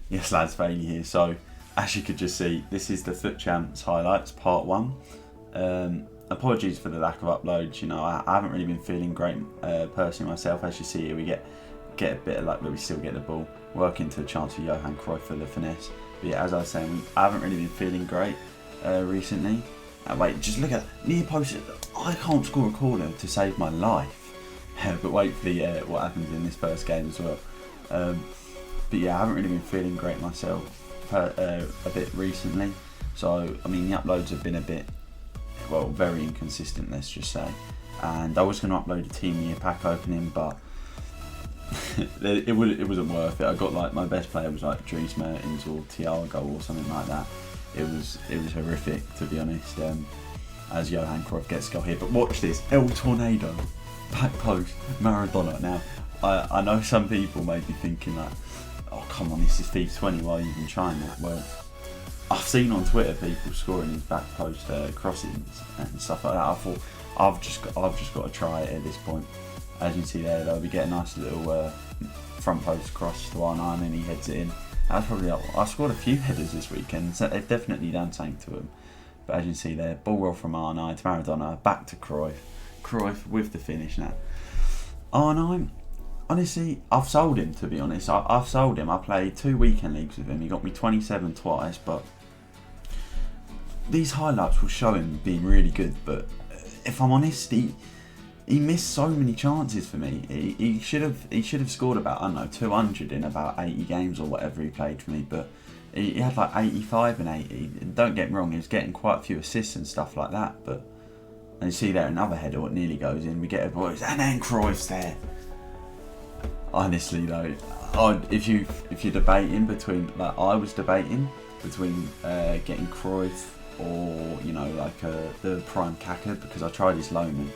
Yes, lads, sValey here. So, as you could just see, this is the FUT Champs highlights, part 1. Apologies for the lack of uploads. You know, I haven't really been feeling great personally myself. As you see here, we get a bit of luck, but we still get the ball. Work into a chance for Johan Cruyff for the finesse. But yeah, as I was saying, I haven't really been feeling great recently. Wait, just look at that. Near post. I can't score a corner to save my life. But wait for the what happens in this first game as well. But yeah, I haven't really been feeling great myself a bit recently. So, I mean, the uploads have been a bit, well, very inconsistent, let's just say. And I was going to upload a Team Year pack opening, but it wasn't worth it. I got like, my best player was like Dries Mertens or Thiago or something like that. It was horrific, to be honest, as Johan Cruyff gets goal here. But watch this, El Tornado, back post, Maradona. Now, I know some people may be thinking like, oh come on, this is FIFA 20, why are you even trying that? Well, I've seen on Twitter people scoring these back post crossings and stuff like that. I thought I've just got to try it at this point. As you can see there, though, we get a nice little front post cross to R9 and he heads it in. That's probably I scored a few headers this weekend, so they've definitely done something to them. But as you can see there, ball roll from R9 to Maradona, back to Cruyff with the finish now. R9. Honestly, I've sold him, to be honest. I've sold him. I played 2 weekend leagues with him. He got me 27 twice, but these highlights will show him being really good. But if I'm honest, he missed so many chances for me. He should have scored about, I don't know, 200 in about 80 games or whatever he played for me. But he had like 85 and 80. And don't get me wrong, he was getting quite a few assists and stuff like that. But and you see there another header, what nearly goes in. We get a voice, and then Cruyff's there. Honestly though, if you're debating between, like I was debating between getting Cruyff or, you know, like the Prime Kaka, because I tried his loaner.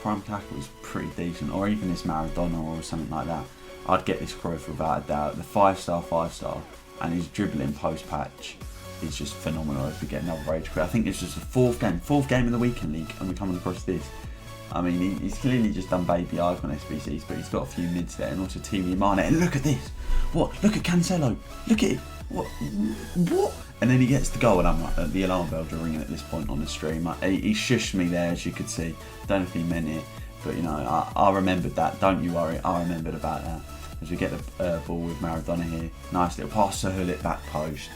Prime Kaka was pretty decent, or even this Maradona or something like that. I'd get this Cruyff without a doubt. The 5-star, and his dribbling post patch is just phenomenal. As we get another rage quit, I think it's just the fourth game of the weekend league, and we're coming across this. I mean, he's clearly just done baby icon SBCs, but he's got a few mids there, and also Team Mane. And look at this! What? Look at Cancelo! Look at it! What? And then he gets the goal, and I'm like, the alarm bells are ringing at this point on the stream. He shushed me there, as you could see. Don't know if he meant it, but you know, I remembered that. Don't you worry, I remembered about that. As we get the ball with Maradona here, nice little pass to Hullet back post.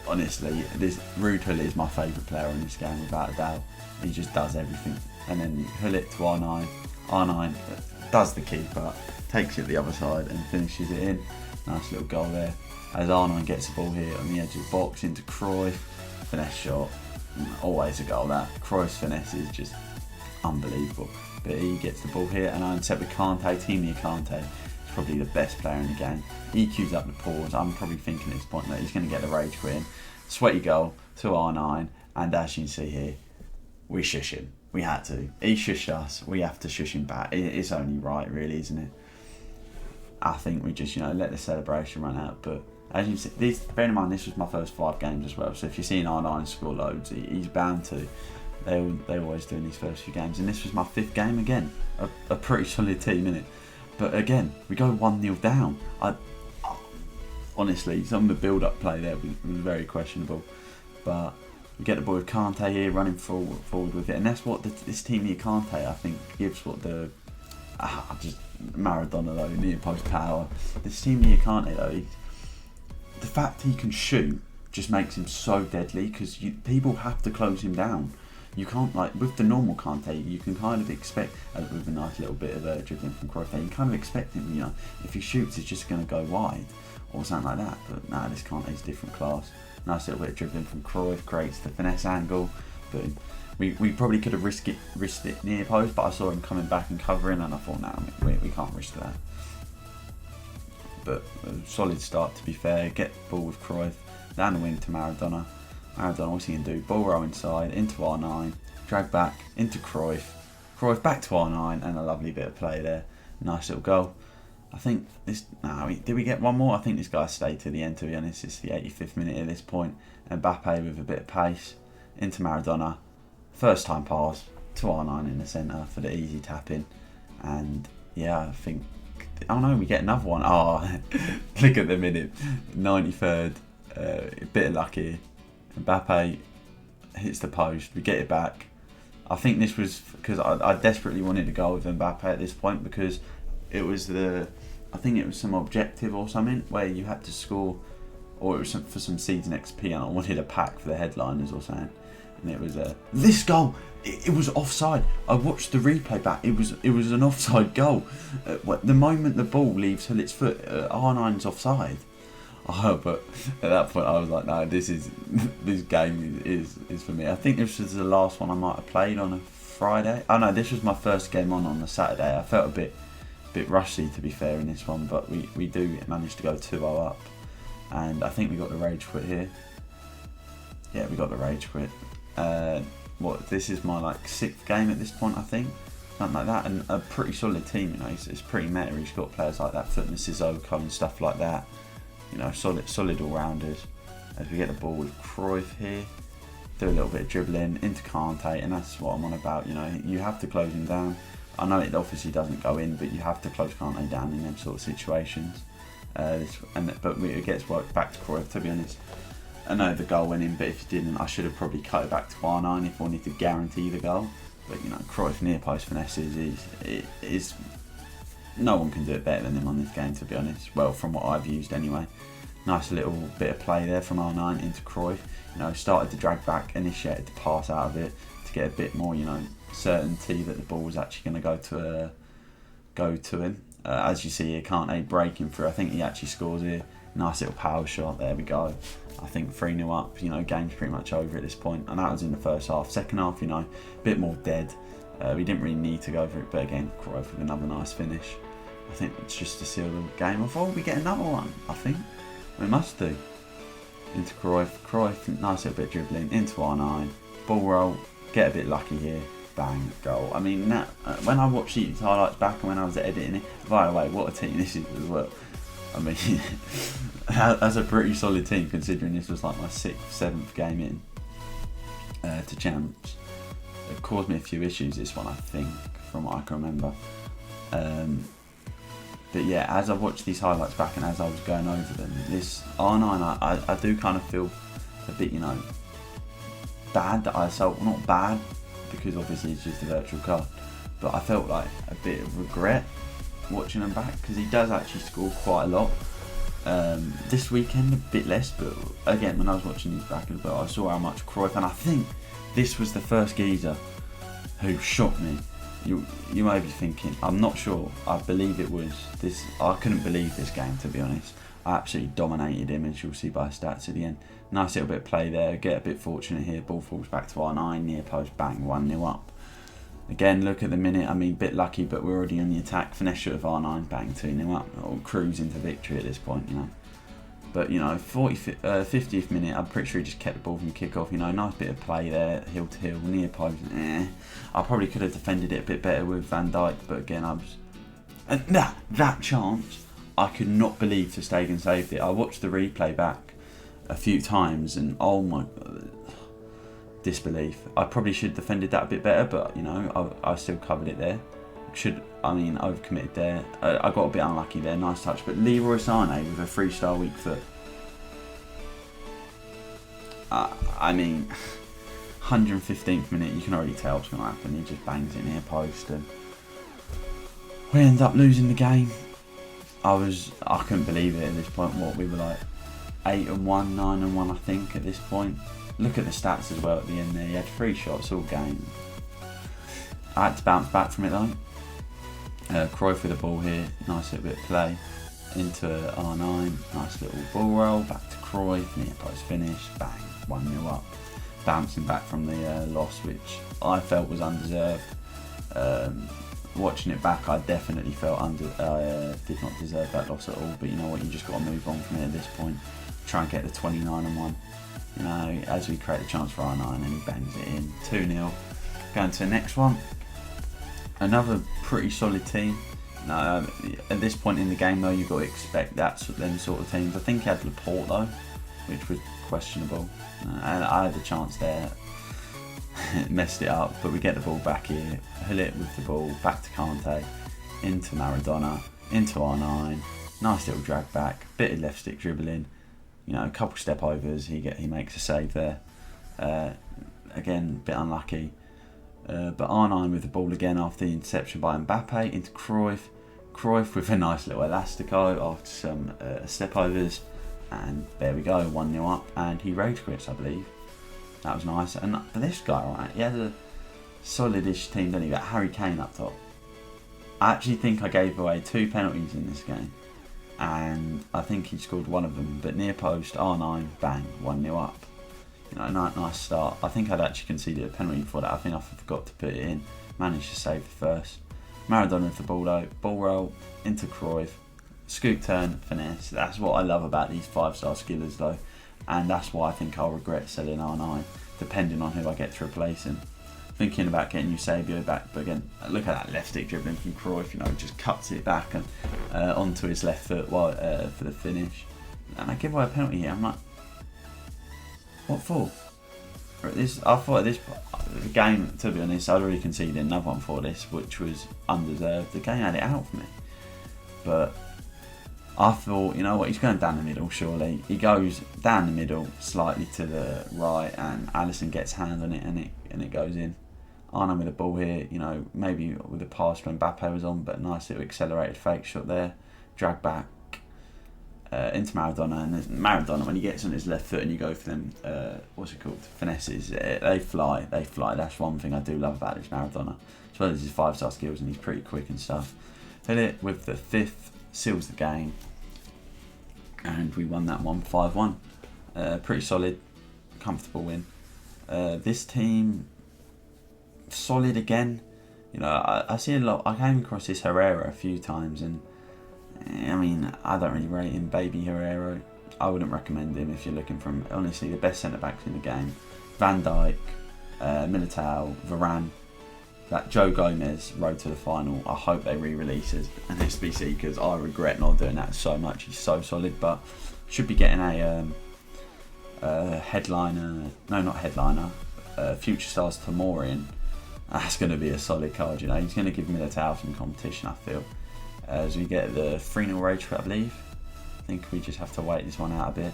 Honestly, this Ruud Hullet is my favourite player in this game, without a doubt. He just does everything. And then Hullet to R9. R9 does the keeper, takes it the other side and finishes it in. Nice little goal there. As R9 gets the ball here on the edge of the box into Cruyff. Finesse shot. Always a goal that. Cruyff's finesse is just unbelievable. But he gets the ball here and I'm set with Kante. Team near Kante. He's probably the best player in the game. EQ's up the pause. I'm probably thinking at this point that he's going to get the rage quit in. Sweaty goal to R9. And as you can see here, we shush him. We had to. He shushed us. We have to shush him back. It's only right, really, isn't it? I think we just, you know, let the celebration run out. But as you see, bear in mind, this was my first 5 games as well. So if you're seeing R9 score loads, he's bound to. They always do in these first few games. And this was my 5th game again. A pretty solid team, innit? But again, we go 1-0 down. Honestly, some of the build-up play there was very questionable. But we get the ball with Kante here, running forward with it, and that's what this team near Kante, I think, gives what the just Maradona though, near post power. This team near Kante though, the fact he can shoot just makes him so deadly because people have to close him down. You can't, like with the normal Kante, you can kind of expect, with a nice little bit of dribbling from Cruyff, you kind of expect him, you know, if he shoots, it's just going to go wide or something like that. But nah, this Kante's different class. Nice little bit of dribbling from Cruyff, creates the finesse angle. But we probably could have risked it near post, but I saw him coming back and covering, and I thought, no, we can't risk that. But a solid start, to be fair. Get the ball with Cruyff, down the wing to Maradona. Maradona, what's he going to do? Ball roll inside, into R9, drag back, into Cruyff. Cruyff back to R9, and a lovely bit of play there. Nice little goal. I think this. Did we get one more? I think this guy stayed to the end, to be honest. It's the 85th minute at this point. Mbappe with a bit of pace into Maradona. First time pass to R9 in the centre for the easy tap in. And yeah, I think Oh no, we get another one. Oh, look at the minute. 93rd. A bit of luck here. Mbappe hits the post. We get it back. I think this was because I desperately wanted to go with Mbappe at this point, because it was I think it was some objective or something where you had to score, or it was for some season XP, and I wanted a pack for the headliners or something. And it was this goal. It was offside. I watched the replay back. It was an offside goal. The moment the ball leaves Hullit's foot, R9's offside. Oh, but at that point I was like, no, this game is for me. I think this was the last one I might have played on a Friday. Oh no, this was my first game on the Saturday. I felt a bit rusty, to be fair, in this one, but we do manage to go 2-0 up, and I think we got the rage quit here. Yeah, we got the rage quit. This is my like 6th game at this point, I think, something like that, and a pretty solid team. You know, it's pretty meta. He's got players like that, FUT Sissoko and stuff like that. You know, solid all-rounders. As we get the ball with Cruyff here, do a little bit of dribbling into Kante, and that's what I'm on about. You know, you have to close him down. I know it obviously doesn't go in, but you have to close Kante down in them sort of situations. But it gets worked back to Cruyff, to be honest. I know the goal went in, but if it didn't, I should have probably cut it back to R9 if I wanted to guarantee the goal. But you know, Cruyff near post finesses is no one can do it better than him on this game, to be honest. Well, from what I've used anyway. Nice little bit of play there from R9 into Cruyff. You know, started to drag back, initiated the pass out of it to get a bit more, you know, certainty that the ball was actually going to go to him. As you see here, Kante breaking through. I think he actually scores here. Nice little power shot. There we go. I think 3-0 up. You know, game's pretty much over at this point, and that was in the first half. Second half, you know, a bit more dead. We didn't really need to go for it, but again, Cruyff with another nice finish. I think it's just to seal the game off. Oh, we get another one, I think. We must do. Into Cruyff, nice little bit of dribbling, into R9, ball roll, get a bit lucky here, bang, goal. I mean, when I watched these highlights back and when I was editing it, by the way, what a team this is as well. I mean, that's a pretty solid team, considering this was like my 6th, 7th game in to Champs. It caused me a few issues, this one, I think, from what I can remember. But yeah, as I watched these highlights back and as I was going over them, this R9, I do kind of feel a bit, you know, bad that I felt, not bad, because obviously it's just a virtual card, but I felt like a bit of regret watching him back, because he does actually score quite a lot. This weekend a bit less, but again, when I was watching these back as well, I saw how much Cruyff, and I think this was the first geezer who shocked me. You may be thinking, I'm not sure, I believe it was this. I couldn't believe this game, to be honest. I absolutely dominated him, as you'll see by stats at the end. Nice little bit of play there, get a bit fortunate here, ball falls back to R9, near post, bang, 1-0 up. Again, look at the minute, I mean, bit lucky, but we're already on the attack. Finesse shot of R9, bang, 2-0 up. Or cruise into victory at this point, you know. But, you know, 50th minute, I'm pretty sure he just kept the ball from kick-off. You know, nice bit of play there, heel to heel, near post. I probably could have defended it a bit better with Van Dijk, but again, I was... And that chance, I could not believe Ter Stegen saved it. I watched the replay back a few times, and oh my... disbelief. I probably should have defended that a bit better, but, you know, I still covered it there. Overcommitted there. I got a bit unlucky there, nice touch. But Leroy Sané with a 3-star weak foot. I mean, 115th minute, you can already tell what's going to happen. He just bangs it near post, and we end up losing the game. I couldn't believe it at this point. We were like 8-1, 9-1, I think, at this point. Look at the stats as well at the end there. He had 3 shots all game. I had to bounce back from it though. Cruyff with the ball here, nice little bit of play into R9, nice little ball roll, back to Cruyff, near post finish, bang, 1-0 up. Bouncing back from the loss, which I felt was undeserved. Watching it back, I definitely felt did not deserve that loss at all, but you know what, you just got to move on from it at this point. Try and get the 29-1. You know, as we create the chance for R9 and he bangs it in, 2-0. Going to the next one. Another pretty solid team. At this point in the game though, you've got to expect them sort of teams. I think he had Laporte though, which was questionable. And I had the chance there, messed it up, but we get the ball back here. Hullet with the ball, back to Kante, into Maradona. into R9, nice little drag back, bit of left stick dribbling, you know, a couple step overs, he makes a save there. Again, bit unlucky. But R9 with the ball again after the interception by Mbappe into Cruyff. Cruyff with a nice little elastico after some step overs. And there we go, 1-0 up. And he rage quits, I believe. That was nice. And for this guy, right, he had a solid-ish team, didn't he? Got Harry Kane up top. I actually think I gave away 2 penalties in this game. And I think he scored one of them. But near post, R9, bang, 1-0 up. You know, nice start. I think I'd actually conceded a penalty for that. I think I forgot to put it in. Managed to save the first. Maradona with the ball though. Ball roll into Cruyff. Scoop turn, finesse. That's what I love about these 5-star skillers though. And that's why I think I'll regret selling R9, depending on who I get to replace him. Thinking about getting Eusebio back, but again, look at that left stick dribbling from Cruyff, you know, just cuts it back and onto his left foot while, for the finish. And I give away a penalty here. I'm like, what for? I thought this the game, to be honest, I'd already conceded another one for this, which was undeserved. The game had it out for me. But I thought, you know what, he's going down the middle, surely. He goes down the middle, slightly to the right, and Alisson gets hand on it, and it goes in. Arno with the ball here, you know, maybe with the pass when Mbappe was on, but a nice little accelerated fake shot there. Drag back into Maradona, and Maradona, when he gets on his left foot and you go for them, what's it called, finesses, they fly. That's one thing I do love about this Maradona, as well as his 5-star skills, and he's pretty quick and stuff. Hit it with the 5th, seals the game, and we won that one 5-1. Pretty solid, comfortable win. This team, solid again. You know, I see a lot. I came across this Herrera a few times, and I mean, I don't really rate him, baby Herrera. I wouldn't recommend him if you're looking for, honestly, the best centre backs in the game. Van Dijk, Militao, Varane. That Joe Gomez road to the final. I hope they re-release it and SBC, because I regret not doing that so much. He's so solid, but should be getting a headliner. No, not headliner. Future Stars Tomorian. That's going to be a solid card. You know, he's going to give Militao some competition, I feel. As we get the 3-0 rage quit, I believe. I think we just have to wait this one out a bit.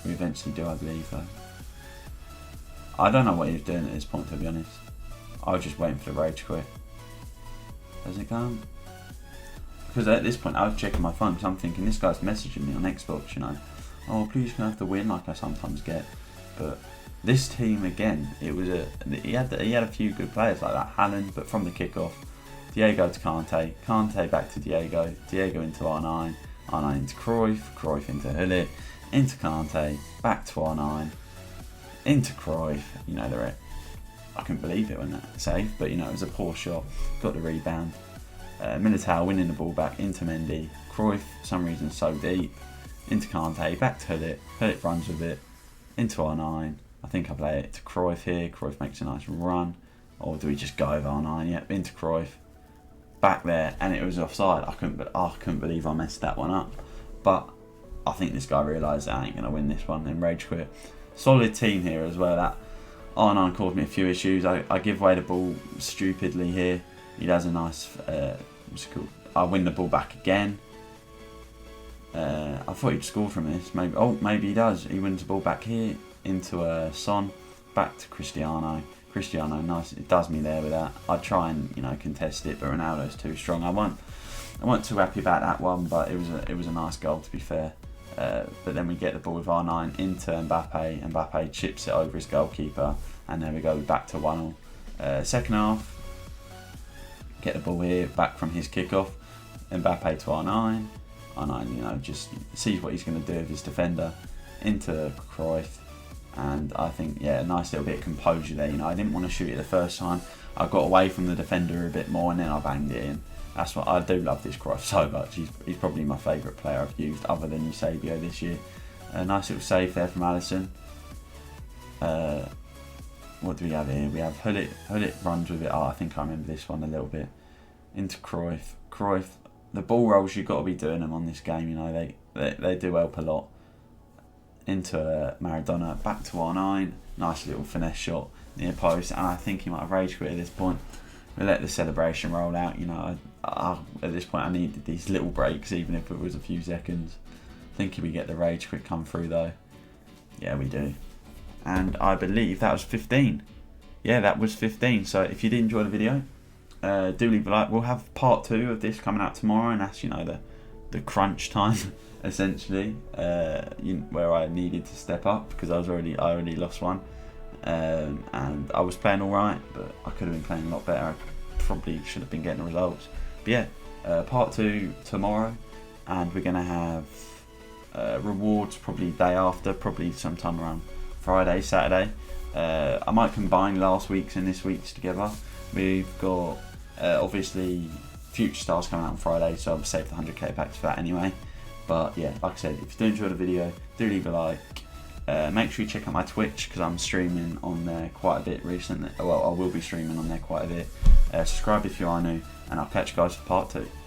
We eventually do, I believe, though. I don't know what he was doing at this point, to be honest. I was just waiting for the rage quit. Does it come? Because at this point I was checking my phone, because I'm thinking this guy's messaging me on Xbox, you know. Oh, please can I have the win, like I sometimes get. But this team again, he had a few good players like that. Haaland, but from the kickoff, Diego to Kante, Kante back to Diego, Diego into R9, R9 into Cruyff, Cruyff into Hullet, into Kante, back to R9. Into Cruyff, you know, I couldn't believe it when that saved, but you know, it was a poor shot. Got the rebound. Militao winning the ball back into Mendy. Cruyff, for some reason, so deep. Into Kante, back to Hullet. Hullet runs with it. Into R9. I think I play it to Cruyff here. Cruyff makes a nice run. Or do we just go over R9? Yep, into Cruyff. Back there, and it was offside. I couldn't believe I messed that one up. But I think this guy realised I ain't going to win this one and rage quit. Solid team here as well. That R9 caused me a few issues. I give away the ball stupidly here. He does a nice, what's it called? I win the ball back again. I thought he'd score from this. Maybe he does. He wins the ball back here into Son, back to Cristiano. Cristiano, nice. It does me there with that. I try and, you know, contest it, but Ronaldo's too strong. I wasn't too happy about that one, but it was a nice goal, to be fair. But then we get the ball with R9 into Mbappe. Mbappe chips it over his goalkeeper, and there we go, back to 1-0. Second half, get the ball here, back from his kickoff. Mbappe to R9. R9, you know, just sees what he's going to do with his defender. Into Cruyff, and I think, yeah, a nice little bit of composure there. You know, I didn't want to shoot it the first time. I got away from the defender a bit more, and then I banged it in. That's what I do love this Cruyff so much. He's probably my favourite player I've used, other than Eusebio this year. A nice little save there from Alisson. What do we have here? We have Hullet. Hullet runs with it. Oh, I think I remember this one a little bit. Into Cruyff. Cruyff. The ball rolls, you've got to be doing them on this game. You know, they do help a lot. Into Maradona. Back to R9. Nice little finesse shot near post, and I think he might have rage quit at this point. We let the celebration roll out. You know, at this point I needed these little breaks, even if it was a few seconds. Thinking we get the rage quit come through though. Yeah, we do. And I believe that was 15. Yeah, that was 15. So if you did enjoy the video, do leave a like. We'll have part 2 of this coming out tomorrow, and that's, you know, the crunch time essentially, where I needed to step up because I already lost one, and I was playing all right, but I could have been playing a lot better. I probably should have been getting the results. But yeah, part 2 tomorrow, and we're gonna have rewards probably day after, probably sometime around Friday, Saturday. I might combine last week's and this week's together. We've got obviously Future Stars coming out on Friday, so I'll save the 100k packs for that anyway. But yeah, like I said, if you do enjoy the video, do leave a like. Make sure you check out my Twitch because I'm streaming on there quite a bit recently. Well, I will be streaming on there quite a bit. Subscribe if you are new, and I'll catch you guys for part 2.